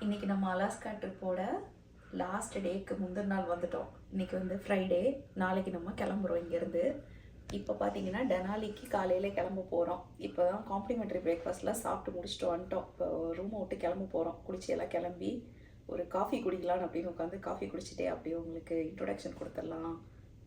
இன்றைக்கி நம்ம Alaska ட்ரிப்போட last டேக்கு முந்தின நாள் வந்துட்டோம். இன்றைக்கி வந்து ஃப்ரைடே, நாளைக்கு நம்ம கிளம்புறோம் இங்கேருந்து. இப்போ பார்த்தீங்கன்னா டெனாலிக்கு காலையில் கிளம்ப போகிறோம். இப்போ தான் காம்ப்ளிமெண்ட்ரி பிரேக்ஃபாஸ்ட்லாம் சாப்பிட்டு முடிச்சுட்டு வந்துட்டோம். இப்போ ரூமை விட்டு கிளம்ப போகிறோம். குளிச்செல்லாம் கிளம்பி ஒரு காஃபி குடிக்கலான்னு அப்படின்னு உட்காந்து காஃபி குடிச்சிட்டே அப்படியே உங்களுக்கு இன்ட்ரொடக்ஷன் கொடுத்துடலாம்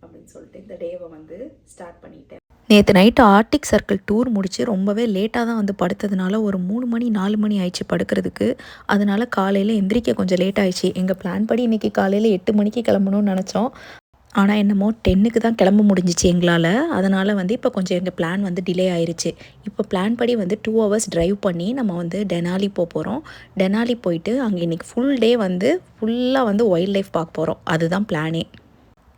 அப்படின்னு சொல்லிட்டு இந்த டேவை வந்து ஸ்டார்ட் பண்ணிட்டேன். நேற்று நைட்டு ஆர்டிக் சர்க்கிள் டூர் முடித்து ரொம்பவே லேட்டாக தான் வந்து படுத்ததுனால ஒரு 3 மணி 4 மணி ஆயிடுச்சு படுக்கிறதுக்கு. அதனால் காலையில் எந்திரிக்க கொஞ்சம் லேட் ஆயிடுச்சு. எங்கள் பிளான் படி இன்றைக்கி காலையில் 8 மணிக்கு கிளம்பணும்னு நினச்சோம். ஆனால் என்னமோ 10க்கு தான் கிளம்ப முடிஞ்சிச்சு எங்களால். அதனால் வந்து இப்போ கொஞ்சம் எங்கள் பிளான் வந்து டிலே ஆயிடுச்சு. இப்போ பிளான் படி வந்து 2 ஹவர்ஸ் ட்ரைவ் பண்ணி நம்ம வந்து டெனாலி போகிறோம். டெனாலி போயிட்டு அங்கே இன்றைக்கி ஃபுல் டே வந்து ஃபுல்லாக வந்து வைல்ட் லைஃப் பார்க்க போகிறோம். அதுதான் பிளானே.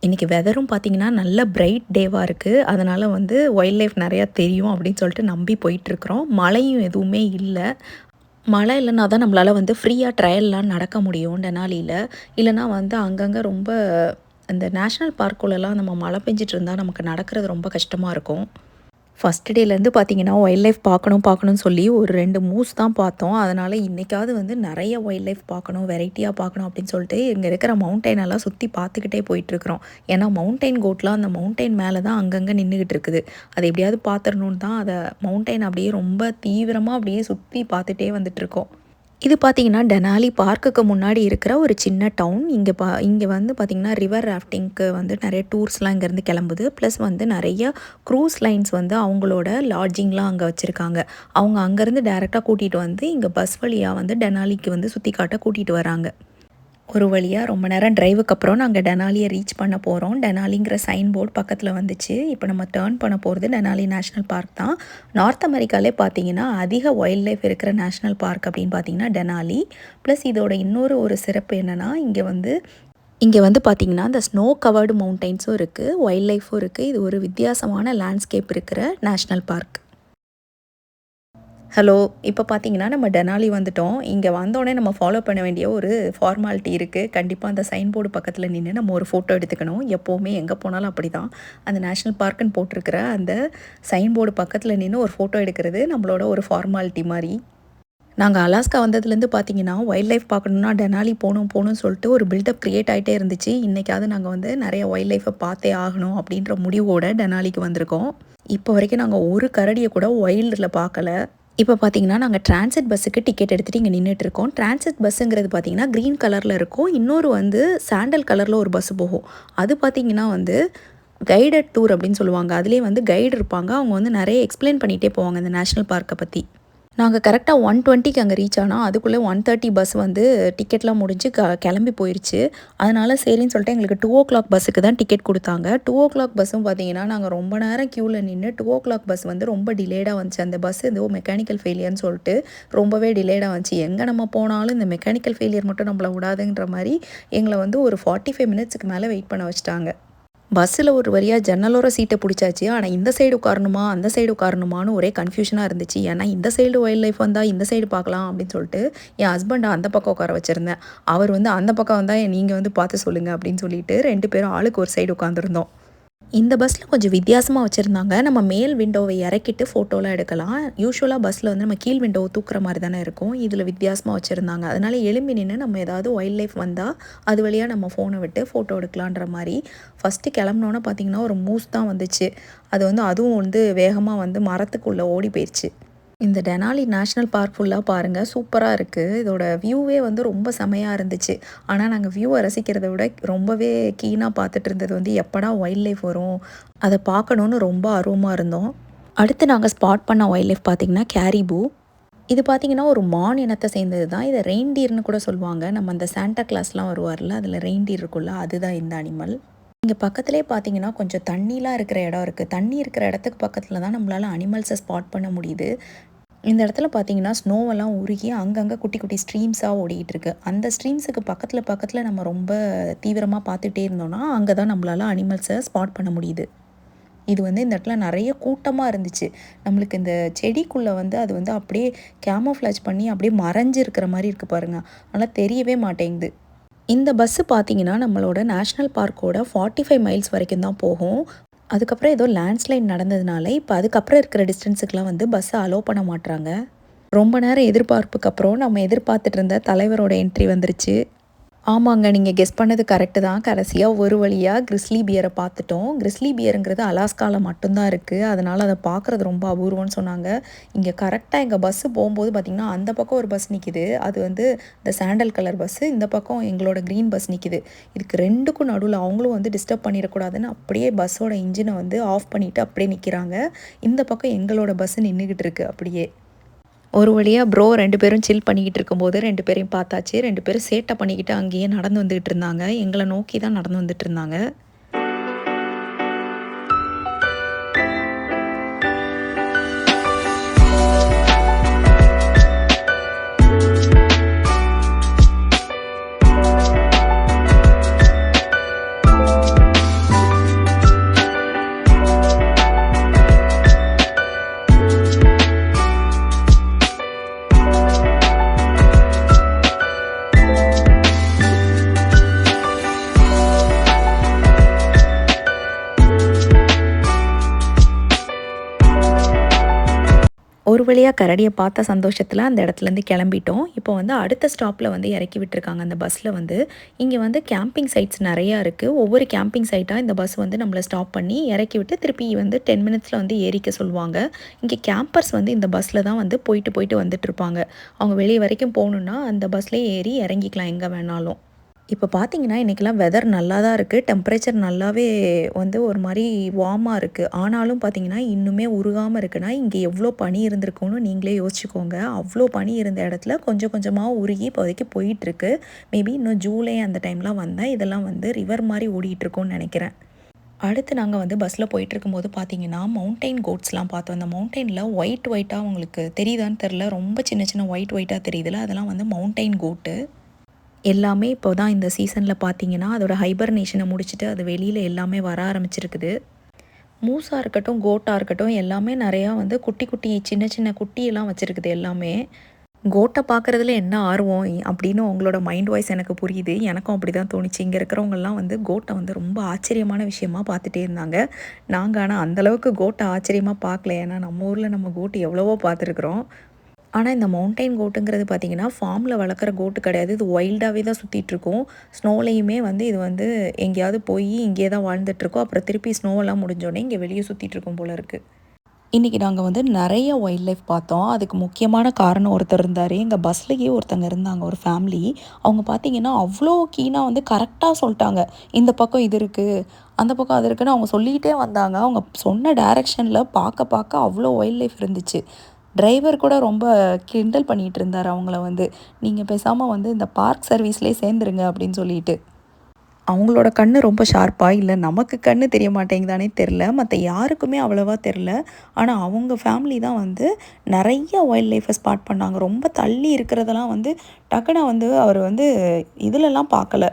இன்றைக்கி வெதரும் பார்த்திங்கன்னா நல்ல பிரைட் டேவாக இருக்குது. அதனால் வந்து வைல்ட் லைஃப் நிறையா தெரியும் அப்படின்னு சொல்லிட்டு நம்பி போயிட்டுருக்குறோம். மழையும் எதுவுமே இல்லை. மழை இல்லைன்னா தான் நம்மளால் வந்து ஃப்ரீயாக ட்ரையல்லாம் நடக்க முடியும் டெனாலியில். இல்லைனா வந்து அங்கங்கே ரொம்ப இந்த நேஷ்னல் பார்க்குள்ளெல்லாம் நம்ம மழை பெஞ்சிட்டு இருந்தால் நமக்கு நடக்கிறது ரொம்ப கஷ்டமாக இருக்கும். ஃபஸ்ட் டேலேருந்து பார்த்திங்கன்னா வைல்ட் லைஃப் பார்க்கணும்னு சொல்லி ஒரு 2 மூஸ் தான் பார்த்தோம். அதனால் இன்றைக்காவது வந்து நிறைய வைல்ட் லைஃப் பார்க்கணும், வெரைட்டியாக பார்க்கணும் அப்படின்னு சொல்லிட்டு இங்கே இருக்கிற மவுண்டெயினெல்லாம் சுற்றி பார்த்துக்கிட்டே போயிட்டுருக்குறோம். ஏன்னா மவுண்டெயின் கோட்லாம் அந்த மவுண்டெயின் மேலே தான் அங்கங்கே நின்றுக்கிட்டு இருக்குது. அதை எப்படியாவது பார்த்துடணுன்னு தான் அதை மவுண்டெயின் அப்படியே ரொம்ப தீவிரமாக அப்படியே சுற்றி பார்த்துட்டே வந்துட்டுருக்கோம். இது பார்த்திங்கன்னா டெனாலி பார்க்குக்கு முன்னாடி இருக்கிற ஒரு சின்ன டவுன். இங்கே வந்து பார்த்திங்கன்னா ரிவர் ராஃப்டிங்க்கு வந்து நிறைய டூர்ஸ்லாம் இங்கேருந்து கிளம்புது. ப்ளஸ் வந்து நிறைய க்ரூஸ் லைன்ஸ் வந்து அவங்களோட லாட்ஜிங்லாம் அங்கே வச்சுருக்காங்க. அவங்க அங்கேருந்து டேரெக்டாக கூட்டிகிட்டு வந்து இங்கே பஸ் வழியாக வந்து டெனாலிக்கு வந்து சுற்றி காட்ட கூட்டிகிட்டு வராங்க. ஒரு வழியாக ரொம்ப நேரம் டிரைவுக்கு அப்புறம் நாங்கள் டெனாலியை ரீச் பண்ண போகிறோம். டெனாலிங்கிற சைன் போர்டு பக்கத்தில் வந்துச்சு. இப்போ நம்ம டேர்ன் பண்ண போகிறது டெனாலி நேஷ்னல் பார்க் தான். நார்த் அமெரிக்காலே பார்த்தீங்கன்னா அதிக வைல்ட் லைஃப் இருக்கிற நேஷ்னல் பார்க் அப்படின்னு பார்த்தீங்கன்னா டெனாலி. ப்ளஸ் இதோட இன்னொரு சிறப்பு என்னென்னா இங்கே வந்து பார்த்திங்கன்னா இந்த ஸ்னோ கவர்டு மவுண்டெயின்ஸும் இருக்குது, வைல்ட் லைஃப்பும் இருக்குது. இது ஒரு வித்தியாசமான லேண்ட்ஸ்கேப் இருக்கிற நேஷ்னல் பார்க். ஹலோ, இப்போ பார்த்தீங்கன்னா நம்ம டெனாலி வந்துட்டோம். இங்கே வந்தோடனே நம்ம ஃபாலோ பண்ண வேண்டிய ஒரு ஃபார்மாலிட்டி இருக்குது. கண்டிப்பாக அந்த சைன் போர்டு பக்கத்தில் நின்று நம்ம ஒரு ஃபோட்டோ எடுத்துக்கணும். எப்போவுமே எங்கே போனாலும் அப்படி தான். அந்த நேஷ்னல் பார்க்குன்னு போட்டிருக்கிற அந்த சைன் போர்டு பக்கத்தில் நின்று ஒரு ஃபோட்டோ எடுக்கிறது நம்மளோட ஒரு ஃபார்மாலிட்டி மாதிரி. நாங்கள் அலாஸ்கா வந்ததுலேருந்து பார்த்தீங்கன்னா வைல்ட் லைஃப் பார்க்கணுன்னா டெனாலி போகணும்னு சொல்லிட்டு ஒரு பில்டப் க்ரியேட் ஆகிட்டே இருந்துச்சு. இன்றைக்காவது நாங்கள் வந்து நிறைய வைல்ட் லைஃப்பை பார்த்தே ஆகணும் அப்படின்ற முடிவோட டெனாலிக்கு வந்திருக்கோம். இப்போ வரைக்கும் நாங்கள் ஒரு கரடியை கூட வைல்டில் பார்க்கல. இப்போ பார்த்தீங்கன்னா நாங்கள் டிரான்சிட் பஸ்ஸுக்கு டிக்கெட் எடுத்துகிட்டு இங்கே நின்றுட்டுருக்கோம். டிரான்சிட் பஸ்ஸுங்கிறது பார்த்தீங்கன்னா க்ரீன் கலரில் இருக்கும். இன்னொரு வந்து சாண்டல் கலரில் ஒரு பஸ்ஸு போகும். அது பார்த்திங்கன்னா வந்து கைடட் டூர் அப்படின்னு சொல்லுவாங்க. அதுலேயே வந்து கைடு இருப்பாங்க. அவங்க வந்து நிறைய எக்ஸ்பிளைன் பண்ணிகிட்டே போவாங்க இந்த நேஷ்னல் பார்க்கை பற்றி. நாங்கள் கரெக்டாக 1:20க்கு அங்கே ரீச் ஆனால் அதுக்குள்ளே 1:30 பஸ் வந்து டிக்கெட்லாம் முடிஞ்சு கிளம்பி போயிடுச்சு. அதனால் சரின்னு சொல்லிட்டு எங்களுக்கு 2:00 பஸ்ஸுக்கு தான் டிக்கெட் கொடுத்தாங்க. 2:00 பஸ்ஸும் பார்த்தீங்கன்னா நாங்கள் ரொம்ப நேரம் க்யூவில் நின்று 2:00 பஸ் வந்து ரொம்ப டிலேடாக வந்துச்சு. அந்த பஸ் ஏதோ மெக்கானிக்கல் ஃபெயிலியர்னு சொல்லிட்டு ரொம்பவே டிலேடாக வந்துச்சு. எங்கே நம்ம போனாலும் இந்த மெக்கானிக்கல் ஃபெயிலியர் மட்டும் நம்மளை விடாதுன்ற மாதிரி எங்களை வந்து ஒரு 45 மினிட்ஸுக்கு மேலே வெயிட் பண்ண வச்சுட்டாங்க. பஸ்ஸில் ஒரு வழியாக ஜன்னலோர சீட்டை பிடிச்சாச்சு. ஆனால் இந்த சைடு உட்காரணுமா அந்த சைடு உட்காரணுமான்னு ஒரே கன்ஃபியூஷனாக இருந்துச்சு. ஏன்னா இந்த சைடு வைல்ட் லைஃப் வந்தால் இந்த சைடு பார்க்கலாம் அப்படின்னு சொல்லிட்டு என் ஹஸ்பண்டை அந்த பக்கம் உட்கார வச்சுருந்தேன். அவர் வந்து அந்த பக்கம் வந்தால் நீங்கள் வந்து பார்த்து சொல்லுங்கள் அப்படின்னு சொல்லிட்டு 2 பேரும் ஆளுக்கு ஒரு சைடு உட்காந்துருந்தோம். இந்த பஸ்ஸில் கொஞ்சம் வித்தியாசமாக வச்சுருந்தாங்க. நம்ம மேல் விண்டோவை இறக்கிட்டு ஃபோட்டோலாம் எடுக்கலாம். யூஸ்வலாக பஸ்ஸில் வந்து நம்ம கீழ் விண்டோவை தூக்குற மாதிரி தானே இருக்கும். இதில் வித்தியாசமாக வச்சுருந்தாங்க. அதனால் எழும்பி நின்று நம்ம ஏதாவது வைல்ட் லைஃப் வந்தால் அது வழியாக நம்ம ஃபோனை விட்டு ஃபோட்டோ எடுக்கலான்ற மாதிரி. ஃபஸ்ட்டு கிளம்புனோன்னே பார்த்திங்கன்னா ஒரு மூஸ் தான் வந்துச்சு. அதுவும் வந்து வேகமாக வந்து மரத்துக்குள்ளே ஓடி போயிடுச்சு. இந்த டெனாலி நேஷ்னல் பார்க் ஃபுல்லாக பாருங்கள், சூப்பராக இருக்குது. இதோட வியூவே வந்து ரொம்ப செமையாக இருந்துச்சு. ஆனால் நாங்கள் வியூவை ரசிக்கிறத விட ரொம்பவே கீனாக பார்த்துட்டு இருந்தது வந்து எப்படா வைல்ட் லைஃப் வரும், அதை பார்க்கணுன்னு ரொம்ப ஆர்வமாக இருந்தோம். அடுத்து நாங்கள் ஸ்பாட் பண்ண வைல்ட் லைஃப் பார்த்திங்கன்னா கேரிபூ. இது பார்த்திங்கன்னா ஒரு மான் இனத்தை சேர்ந்தது தான். இதை ரெயின்டீர்னு கூட சொல்லுவாங்க. நம்ம அந்த சாண்டா கிளாஸ்லாம் வருவார்ல, அதில் ரெயின்டீர் இருக்குல்ல, அதுதான் இந்த அனிமல். இங்கே பக்கத்துலேயே பார்த்தீங்கன்னா கொஞ்சம் தண்ணிலாம் இருக்கிற இடம் இருக்குது. தண்ணி இருக்கிற இடத்துக்கு பக்கத்தில் தான் நம்மளால் அனிமல்ஸை ஸ்பாட் பண்ண முடியுது. இந்த இடத்துல பார்த்தீங்கன்னா ஸ்னோவெல்லாம் உருகி அங்கங்கே குட்டி குட்டி ஸ்ட்ரீம்ஸாக ஓடிக்கிட்டு இருக்கு. அந்த ஸ்ட்ரீம்ஸுக்கு பக்கத்தில் நம்ம ரொம்ப தீவிரமாக பார்த்துட்டே இருந்தோம்னா அங்கே தான் நம்மளால் அனிமல்ஸை ஸ்பாட் பண்ண முடியுது. இது வந்து இந்த இடத்துல நிறைய கூட்டமாக இருந்துச்சு. நம்மளுக்கு இந்த செடிக்குள்ளே வந்து அது வந்து அப்படியே கேமோஃப்ளாஜ் பண்ணி அப்படியே மறைஞ்சு இருக்கிற மாதிரி இருக்குது பாருங்கள். அதனால் தெரியவே மாட்டேங்குது. இந்த பஸ்ஸு பார்த்தீங்கன்னா நம்மளோட நேஷ்னல் பார்க்கோட 45 மைல்ஸ் வரைக்கும் தான் போகும். அதுக்கப்புறம் ஏதோ லேண்ட்ஸ்லைட் நடந்ததுனால இப்போ அதுக்கப்புறம் இருக்கிற டிஸ்டன்ஸுக்கெலாம் வந்து பஸ்ஸை அலோவ் பண்ண மாட்டுறாங்க. ரொம்ப நேரம் எதிர்பார்ப்புக்கு அப்புறம் நம்ம எதிர்பார்த்துட்டு இருந்த தலைவரோட என்ட்ரி வந்துருச்சு. ஆமாங்க. நீங்க கெஸ் பண்ணது கரெக்ட்டு தான். கடைசியா ஒரு வழியா கிரிஸ்லி பியர பார்த்துட்டோம். கிரிஸ்லி பியருங்கிறது அலாஸ்கால மட்டும் தான் இருக்கு. அதனால அத பார்க்குறது ரொம்ப அபூர்வம்னு சொன்னாங்க. இங்க கரெக்ட்டா எங்க பஸ்ஸு போம்போது பார்த்தீங்கன்னா, அந்த பக்கம் ஒரு பஸ் நிக்குது. அது வந்து இந்த சாண்டல் கலர் பஸ்ஸு. இந்த பக்கம் எங்களோட கிரீன் பஸ் நிக்குது. இதுக்கு 2க்கும் நடுவுல அவங்களும் வந்து டிஸ்டர்ப் பண்ணிறக்கூடாதுன்னு அப்படியே பஸ்ஸோட இன்ஜின வந்து ஆஃப் பண்ணிட்டு அப்படியே நிக்கிறாங்க. இந்த பக்கம் எங்களோட பஸ்ஸு நின்னுகிட்டு இருக்கு அப்படியே. ஒரு வழியா ப்ரோ 2 பேரும் சில் பண்ணிக்கிட்டு இருக்கும்போது 2 பேரையும் பார்த்தாச்சு. 2 பேரும் சேட்டை பண்ணிக்கிட்டு அங்கேயே நடந்து வந்துகிட்டு இருந்தாங்க. எங்கள நோக்கி தான் நடந்து வந்துட்டு இருந்தாங்க. ஒரு வழியா கரடிய பார்த்த சந்தோஷத்துல அந்த இடத்துலேருந்து கிளம்பிட்டோம். இப்போ வந்து அடுத்த ஸ்டாப்ல வந்து இறக்கி விட்டுருக்காங்க அந்த பஸ்ல வந்து. இங்க வந்து கேம்பிங் சைட்ஸ் நெறையா இருக்கு. ஒவ்வொரு கேம்பிங் சைட்டா இந்த பஸ் வந்து நம்மள ஸ்டாப் பண்ணி இறக்கி விட்டு திருப்பி வந்து 10 மினிட்ஸ்ல வந்து ஏறிக்க சொல்லுவாங்க. இங்க கேம்பர்ஸ் வந்து இந்த பஸ்ல தான் வந்து போயிட்டு வந்துட்டுருப்பாங்க. அவங்க வெளிய வரைக்கும் போணும்னா அந்த பஸ்லயே ஏறி இறங்கிக்கலாம் எங்க வேணாலும். இப்போ பார்த்தீங்கன்னா, இன்றைக்கெல்லாம் வெதர் நல்லா தான் இருக்குது. டெம்பரேச்சர் நல்லாவே வந்து ஒரு மாரி வார்மா இருக்குது. ஆனாலும் பார்த்தீங்கன்னா, இன்னுமே உருகாம இருக்குன்னா, இங்கே எவ்வளோ பனி இருந்திருக்கும்னு நீங்களே யோசிச்சுக்கோங்க. அவ்வளோ பனி இருந்த இடத்துல கொஞ்சம் கொஞ்சமா உருகி இப்போதைக்கு போயிட்டுருக்கு. மேபி இன்னும் ஜூலை அந்த டைம்லாம் வந்தா, இதெல்லாம் வந்து ரிவர் மாரி ஓடிட்டுருக்கும்னு நெனைக்கிறேன். அடுத்து நாங்க வந்து பஸ்ல போயிட்டுருக்கும்போது பார்த்தீங்கன்னா, மவுண்டைன் கோட்ஸ்லாம் பார்த்தோம். அந்த மவுண்டைன்ல ஒயிட்டா உங்களுக்கு தெரியுதான்னு தெரியல. ரொம்ப சின்ன சின்ன ஒயிட்டா தெரியுதுல்ல, அதெல்லாம் வந்து மவுண்டைன் கோட்டு. எல்லாமே இப்போ தான் இந்த சீசன்ல பார்த்தீங்கன்னா, அதோட ஹைபர்னேஷன முடிச்சுட்டு அது வெளியில எல்லாமே வர ஆரம்பிச்சிருக்குது. மூஸா இருக்கட்டும், கோட்டா இருக்கட்டும் எல்லாமே நெறையா வந்து குட்டி குட்டி சின்ன சின்ன குட்டியெல்லாம் வச்சிருக்குது எல்லாமே. கோட்ட பார்க்குறதுல என்ன ஆர்வம் அப்படின்னு உங்களோட மைண்ட் வாய்ஸ் எனக்கு புரியுது. எனக்கும் அப்படி தான் தோணுச்சு. இங்க இருக்கிறவங்கலாம் வந்து கோட்ட வந்து ரொம்ப ஆச்சரியமான விஷயமா பார்த்துட்டே இருந்தாங்க. நாங்க ஆனா அந்த அளவுக்கு கோட்ட ஆச்சரியமா பார்க்கல. ஏன்னா நம்ம ஊர்ல நம்ம கோட் எவ்வளவோ பார்த்துருக்குறோம். ஆனா, இந்த மவுண்டைன் கோட்டுங்கிறது பார்த்தீங்கன்னா, ஃபார்ம்ல வளர்க்குற கோட்டு கிடையாது. இது வைல்டாவே தான் சுத்திட்டுருக்கும். ஸ்னோலயுமே வந்து இது வந்து எங்கேயாவது போயி இங்கேயே தான் வாழ்ந்துட்டுருக்கும். அப்புறம் திருப்பி ஸ்னோவெல்லாம் முடிஞ்சோனே இங்கே வெளிய சுத்திட்டுருக்கும் போல இருக்கு. இன்னைக்கு நாங்க வந்து நெறைய வைல்ட் லைஃப் பார்த்தோம். அதுக்கு முக்கியமான காரணம் ஒருத்தர் இருந்தாரு. எங்க பஸ்லயே ஒருத்தங்க இருந்தாங்க ஒரு ஃபேமிலி. அவங்க பார்த்தீங்கன்னா, அவ்ளோ கீனா வந்து கரெக்ட்டா சொல்ட்டாங்க. இந்த பக்கம் இது இருக்கு, அந்த பக்கம் அது இருக்குன்னு அவங்க சொல்லிக்கிட்டே வந்தாங்க. அவங்க சொன்ன டைரக்ஷன்ல பார்க்க அவ்ளோ வைல்ட் லைஃப் இருந்துச்சு. டிரைவர் கூட ரொம்ப கிண்டல் பண்ணிட்டு இருந்தாரு அவங்கள வந்து. "நீங்க பேசாம வந்து இந்த பார்க் சர்வீஸ்லயே சேர்ந்துருங்க" அப்படின்னு சொல்லிட்டு. அவங்களோட கண்ணு ரொம்ப ஷார்ப்பா, இல்ல நமக்கு கண்ணு தெரிய மாட்டேங்குதானே தெரில. மத்த யாருக்குமே அவ்வளவா தெரில. ஆனா அவங்க ஃபேமிலி தான் வந்து நெறைய வைல்ட் லைஃப்ப ஸ்பாட் பண்ணாங்க. ரொம்ப தள்ளி இருக்கிறதெல்லாம் வந்து டக்குனு வந்து அவர் வந்து இதுலலாம் பார்க்கல.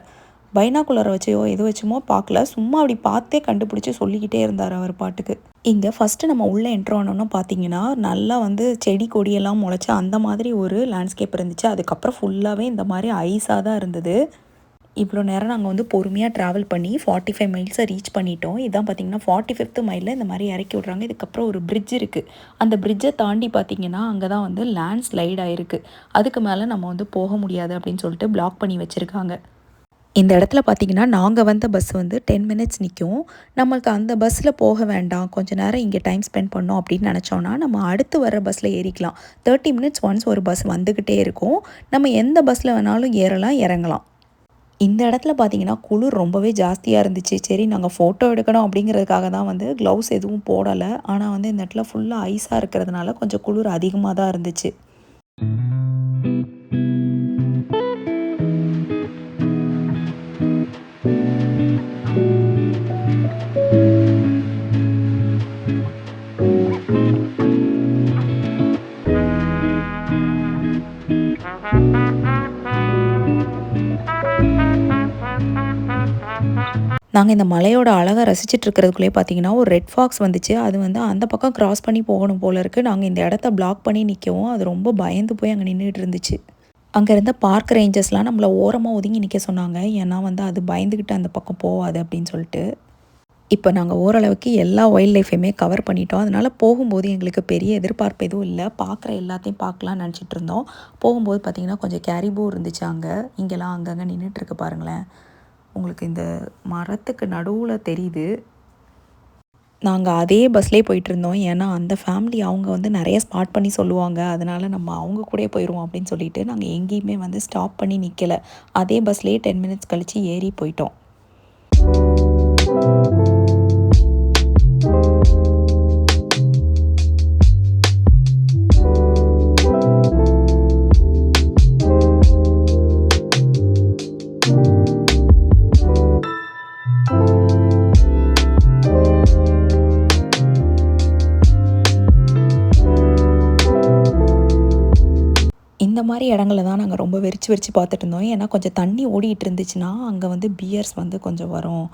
பைனாகுலர வச்சோ எது வச்சுமோ பார்க்கல. சும்மா அப்படி பார்த்தே கண்டுபிடிச்சு சொல்லிக்கிட்டே இருந்தாரு அவர் பாட்டுக்கு. இங்க ஃபர்ஸ்ட்டு நம்ம உள்ள என்டர் ஆனோன பார்த்தீங்கன்னா, நல்லா வந்து செடி கொடியெல்லாம் முளைச்சு அந்த மாதிரி ஒரு லேண்ட்ஸ்கேப் இருந்துச்சு. அதுக்கப்புறம் ஃபுல்லாவே இந்த மாரி ஐஸா தான் இருந்தது. இவ்வளோ நேரம் நாங்கள் வந்து பொறுமையாக ட்ராவல் பண்ணி 45 மைல்ஸை ரீச் பண்ணிட்டோம். இதான் பார்த்தீங்கன்னா 45th மைலில் இந்த மாதிரி இறக்கி விட்றாங்க. இதுக்கப்புறம் ஒரு பிரிட்ஜ் இருக்குது. அந்த பிரிட்ஜை தாண்டி பார்த்தீங்கன்னா அங்கே தான் வந்து லேண்ட் ஸ்லைட் ஆகிருக்கு. அதுக்கு மேலே நம்ம வந்து போக முடியாது அப்படின்னு சொல்லிட்டு பிளாக் பண்ணி வச்சுருக்காங்க. இந்த இடத்துல பார்த்தீங்கன்னா நாங்கள் வந்த பஸ் வந்து 10 மினிட்ஸ் நிற்கும். நம்மளுக்கு அந்த பஸ்ஸில் போக வேண்டாம், கொஞ்சம் நேரம் இங்கே டைம் ஸ்பெண்ட் பண்ணோம் அப்படின்னு நினச்சோன்னா நம்ம அடுத்து வர பஸ்ஸில் ஏறிக்கலாம். 30 மினிட்ஸ் ஒன்ஸ் ஒரு பஸ் வந்துக்கிட்டே இருக்கும். நம்ம எந்த பஸ்ஸில் வேணாலும் ஏறலாம், இறங்கலாம். இந்த இடத்துல பார்த்தீங்கன்னா, குளிர் ரொம்பவே ஜாஸ்தியா இருந்துச்சு. சரி நாங்க ஃபோட்டோ எடுக்கணும் அப்படிங்கிறதுக்காக தான் வந்து க்ளவுஸ் எதுவும் போடல. ஆனா வந்து இந்த இடத்துல ஃபுல்லா ஐஸா இருக்கிறதுனால கொஞ்சம் குளிர் அதிகமா தான் இருந்துச்சு. நாங்க இந்த மலையோட அழகை ரசிச்சுட்டு இருக்கிறதுக்குள்ளேயே பார்த்தீங்கன்னா, ஒரு ரெட் ஃபாக்ஸ் வந்துச்சு. அது வந்து அந்த பக்கம் கிராஸ் பண்ணி போகணும் போல இருக்கு. நாங்க இந்த இடத்த பிளாக் பண்ணி நிக்கவும், அது ரொம்ப பயந்து போய் அங்க நின்னுட்டு இருந்துச்சு. அங்க இருந்த பார்க் ரேஞ்சர்ஸ்லாம் நம்மள ஓரமா ஒதுங்கி நிக்க சொன்னாங்க. ஏன்னா வந்து அது பயந்துகிட்டு அந்த பக்கம் போவாது அப்படின்னு சொல்லிட்டு. இப்போ நாங்கள் ஓரளவுக்கு எல்லா வைல்ட் லைஃபையுமே கவர் பண்ணிட்டோம். அதனால் போகும்போது எங்களுக்கு பெரிய எதிர்பார்ப்பு எதுவும் இல்லை. பார்க்குற எல்லாத்தையும் பார்க்கலான்னு நினச்சிட்டு இருந்தோம். போகும்போது பார்த்திங்கன்னா கொஞ்சம் கேரிபோ இருந்துச்சு அங்கே. இங்கெல்லாம் அங்கங்கே நின்றுட்டுருக்கு பாருங்களேன். உங்களுக்கு இந்த மரத்துக்கு நடுவில் தெரியுது. நாங்கள் அதே பஸ்லேயே போயிட்டுருந்தோம். ஏன்னா அந்த ஃபேமிலி அவங்க வந்து நிறைய ஸ்பாட் பண்ணி சொல்லுவாங்க. அதனால் நம்ம அவங்க கூடயே போயிடுவோம் அப்படின்னு சொல்லிட்டு நாங்கள் எங்கேயுமே வந்து ஸ்டாப் பண்ணி நிற்கலை. அதே பஸ்லேயே 10 மினிட்ஸ் கழித்து ஏறி போயிட்டோம். இந்த மாதிரி இடங்கள தான் நாங்கள் ரொம்ப வெறிச்சு வெறிச்சு பார்த்துட்டு இருந்தோம். ஏன்னா கொஞ்சம் தண்ணி ஓடிட்டு இருந்துச்சுன்னா அங்கே வந்து பியர்ஸ் வந்து கொஞ்சம் வரும்.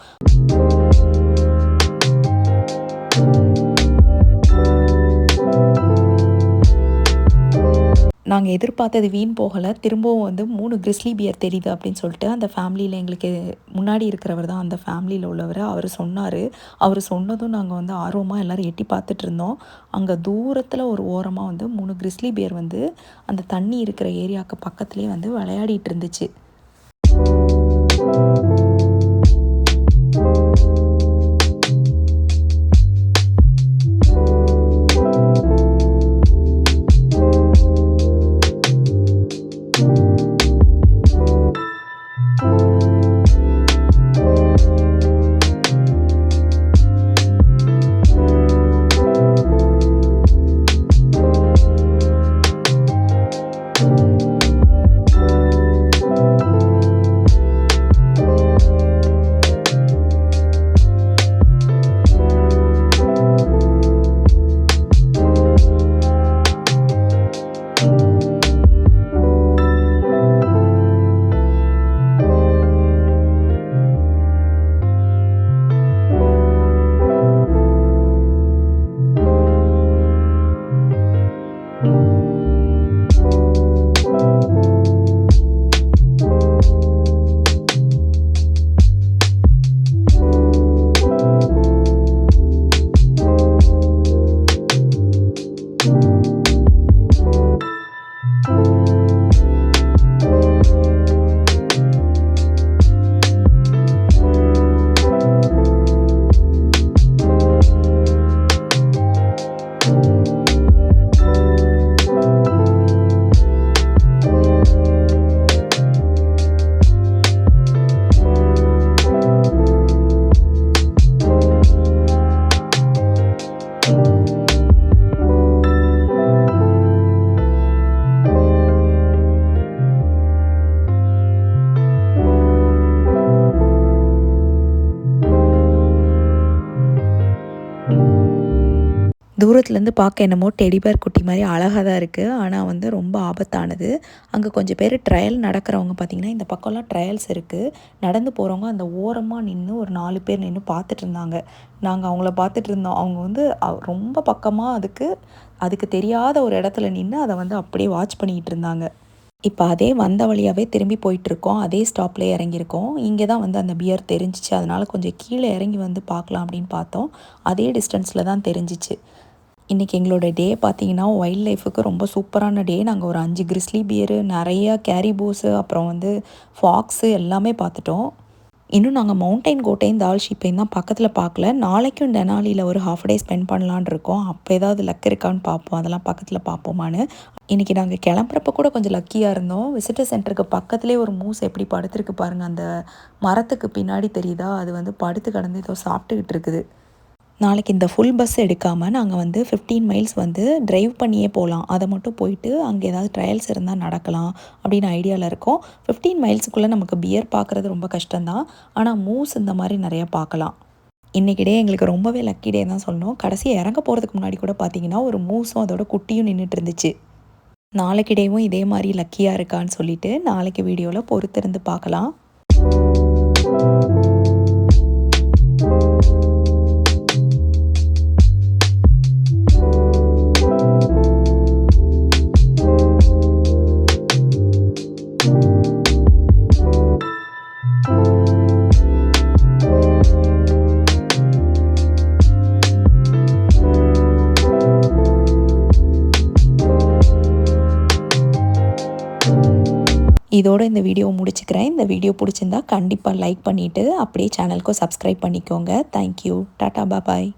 நாங்கள் எதிர்பார்த்தது வீண் போகலை. திரும்பவும் வந்து 3 கிறிஸ்லி பியர் தெரியுது அப்படின்னு சொல்லிட்டு அந்த ஃபேமிலியில் எங்களுக்கு முன்னாடி இருக்கிறவர் தான் அந்த ஃபேமிலியில் உள்ளவர். அவர் சொன்னார். அவர் சொன்னதும் நாங்கள் வந்து ஆர்வமாக எல்லோரும் எட்டி பார்த்துட்டு இருந்தோம். அங்கே தூரத்தில் ஒரு ஓரமாக வந்து 3 கிறிஸ்லி பியர் வந்து அந்த தண்ணி இருக்கிற ஏரியாவுக்கு பக்கத்துலேயே வந்து விளையாடிட்டு இருந்துச்சு. தூரத்துலேருந்து பார்க்க என்னமோ டெடிபேர் குட்டி மாதிரி அழகாக தான் இருக்குது. ஆனால் வந்து ரொம்ப ஆபத்தானது. அங்கே கொஞ்சம் பேர் ட்ரையல் நடக்கிறவங்க பார்த்திங்கன்னா இந்த பக்கம்லாம் ட்ரையல்ஸ் இருக்குது. நடந்து போகிறவங்க அந்த ஓரமாக நின்று ஒரு 4 பேர் நின்று பார்த்துட்டு இருந்தாங்க. நாங்கள் அவங்கள பார்த்துட்டு இருந்தோம். அவங்க வந்து ரொம்ப பக்கமாக அதுக்கு தெரியாத ஒரு இடத்துல நின்று அதை வந்து அப்படியே வாட்ச் பண்ணிக்கிட்டு இருந்தாங்க. இப்போ அதே வந்த வழியாகவே திரும்பி போயிட்டுருக்கோம். அதே ஸ்டாப்லேயே இறங்கியிருக்கோம். இங்கே தான் வந்து அந்த பியர் தெரிஞ்சிச்சு. அதனால் கொஞ்சம் கீழே இறங்கி வந்து பார்க்கலாம் அப்படின்னு பார்த்தோம். அதே டிஸ்டன்ஸில் தான் தெரிஞ்சிச்சு. இன்றைக்கி எங்களோட டே பார்த்திங்கன்னா வைல்ட் லைஃபுக்கு ரொம்ப சூப்பரான டே. நாங்கள் ஒரு 5 கிறிஸ்லி பியரு, நிறையா கேரிபோஸு, அப்புறம் வந்து ஃபாக்ஸு எல்லாமே பார்த்துட்டோம். இன்னும் நாங்கள் மவுண்டைன் கோட்டையும் தால் ஷீப்பையும் தான் பக்கத்தில் பார்க்கல. நாளைக்கும் டெனாலியில் ஒரு ஹாஃப் டே ஸ்பெண்ட் பண்ணலான் இருக்கோம். அப்போ ஏதாவது லக் இருக்கான்னு பார்ப்போம். அதெல்லாம் பக்கத்தில் பார்ப்போமான்னு. இன்றைக்கி நாங்கள் கிளம்புறப்ப கூட கொஞ்சம் லக்கியாக இருந்தோம். விசிட்டர் சென்டருக்கு பக்கத்துலேயே ஒரு மூஸ் எப்படி படுத்துருக்கு பாருங்கள். அந்த மரத்துக்கு பின்னாடி தெரியுதா, அது வந்து படுத்து கிடந்து ஏதோ சாப்பிட்டுக்கிட்டு இருக்குது. நாளைக்கு இந்த ஃபுல் பஸ் எடுக்காமல் நாங்கள் வந்து 15 மைல்ஸ் வந்து ட்ரைவ் பண்ணியே போகலாம். அதை மட்டும் போயிட்டு அங்கே ஏதாவது ட்ரையல்ஸ் இருந்தால் நடக்கலாம் அப்படின்னு ஐடியாவில் இருக்கோம். 15 மைல்ஸுக்குள்ளே நமக்கு பியர் பார்க்குறது ரொம்ப கஷ்டம்தான். ஆனால் மூஸ் இந்த மாதிரி நிறையா பார்க்கலாம். இன்றைக்கி டே எங்களுக்கு ரொம்பவே லக்கி டே தான் சொல்லணும். கடைசியாக இறங்க போகிறதுக்கு முன்னாடி கூட பார்த்திங்கன்னா ஒரு மூஸும் அதோட குட்டியும் நின்றுட்டு இருந்துச்சு. நாளைக்கு டேவும் இதே மாதிரி லக்கியாக இருக்கான்னு சொல்லிட்டு நாளைக்கு வீடியோவில் பொறுத்திருந்து பார்க்கலாம். இதோட இந்த வீடியோவை முடிச்சுக்கிறேன். இந்த வீடியோ பிடிச்சிருந்தா கண்டிப்பாக லைக் பண்ணிவிட்டு அப்படியே சேனலுக்கும் சப்ஸ்கிரைப் பண்ணிக்கோங்க. தேங்க்யூ. டாட்டா பாய்.